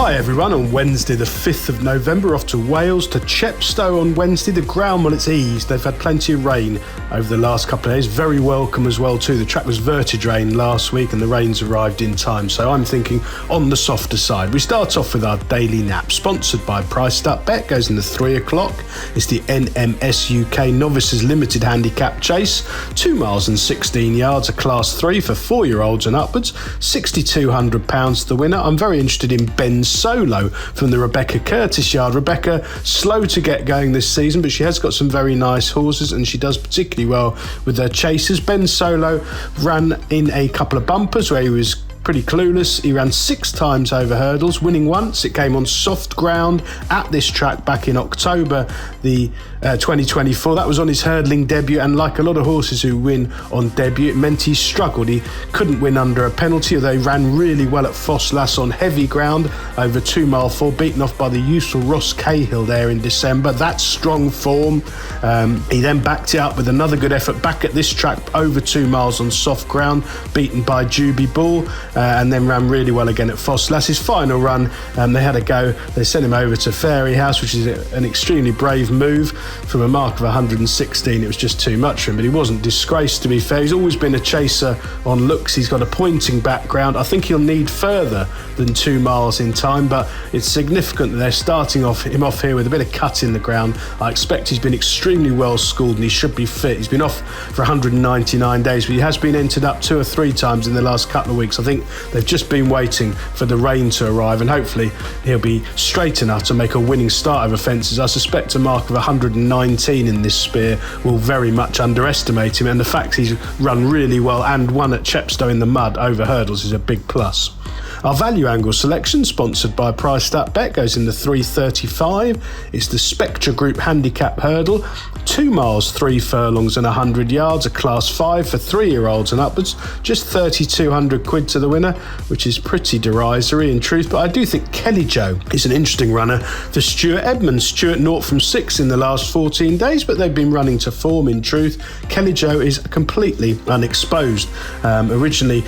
Hi everyone, on Wednesday the 5th of November, off to Wales, to Chepstow on Wednesday. The ground, well, it's eased. They've had plenty of rain over the last couple of days. Very welcome as well too. The track was vertige rain last week and the rains arrived in time, so I'm thinking on the softer side. We start off with our daily nap, sponsored by Priced Up Bet, goes in the 3 o'clock. It's the NMS UK Novices Limited Handicap Chase, 2 miles and 16 yards, a class 3 for 4-year-olds and upwards, £6,200 the winner. I'm very interested in Ben Solo from the Rebecca Curtis yard. Rebecca, slow to get going this season, but she has got some very nice horses and she does particularly well with her chasers. Ben Solo ran in a couple of bumpers where he was pretty clueless. He ran 6 times over hurdles, winning once. It came on soft ground at this track back in October the 2024. That was on his hurdling debut, and like a lot of horses who win on debut, it meant he struggled. He couldn't win under a penalty, although he ran really well at Fosslas on heavy ground over 2 mile 4, beaten off by the useful Ross Cahill there in December. That's strong form. He then backed it up with another good effort back at this track over 2 miles on soft ground, beaten by Juby Bull, and then ran really well again at Fosslas. His final run, they had a go. They sent him over to Fairyhouse, which is an extremely brave move. From a mark of 116, it was just too much for him, but he wasn't disgraced, to be fair. He's always been a chaser on looks. He's got a pointing background. I think he'll need further than 2 miles in time, but it's significant that they're starting him off here with a bit of cut in the ground. I expect he's been extremely well schooled and he should be fit. He's been off for 199 days, but he has been entered up 2 or 3 times in the last couple of weeks. I think they've just been waiting for the rain to arrive, and hopefully he'll be straight enough to make a winning start over fences. I suspect a mark of 119 in this Spear will very much underestimate him, and the fact he's run really well and won at Chepstow in the mud over hurdles is a big plus. Our value angle selection, sponsored by Priced Up Bet, goes in the 3:35. It's the Spectra Group Handicap Hurdle, 2 miles 3 furlongs and 100 yards, a class 5 for 3-year-olds and upwards, just £3,200 to the winner, which is pretty derisory in truth, but I do think Kelly Joe is an interesting runner for Stuart Edmonds. Stuart 0 from 6 in the last 14 days, but they've been running to form in truth. Kelly Joe is completely unexposed. Originally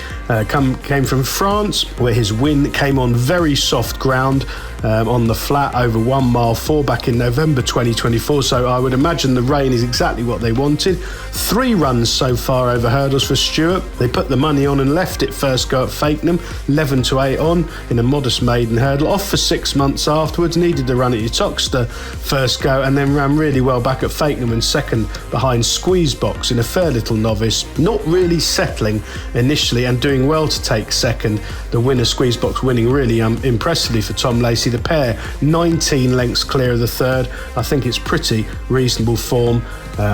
came from France, where his win came on very soft ground on the flat over 1 mile 4 back in November 2024, so I would imagine the rain is exactly what they wanted. 3 runs so far over hurdles for Stuart. They put the money on and left it first go at Fakenham, 11-8 on in a modest maiden hurdle, off for 6 months afterwards, needed the run at Uttoxeter first go, and then ran really well back at Fakenham and second behind Squeezebox in a fair little novice, not really settling initially and doing well to take second. The winner Squeezebox winning really impressively for Tom Lacey. The pair 19 lengths clear of the third. I think it's pretty reasonable form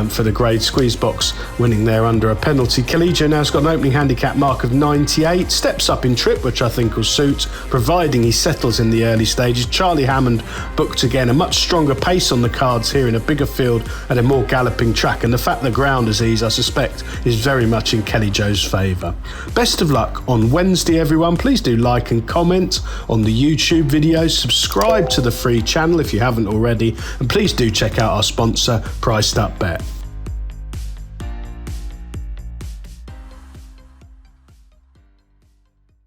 for the grade. Squeezebox winning there under a penalty. Collegio now's got an opening handicap mark of 98, steps up in trip, which I think will suit, providing he settles in the early stages. Charlie Hammond booked again, a much stronger pace on the cards here in a bigger field and a more galloping track, and the fact the ground is easy, I suspect, is very much in Kelly Joe's favour. Best of luck on Wednesday, everyone. Please do like and comment on the YouTube videos, subscribe to the free channel if you haven't already, and please do check out our sponsor, Priced Up Bet.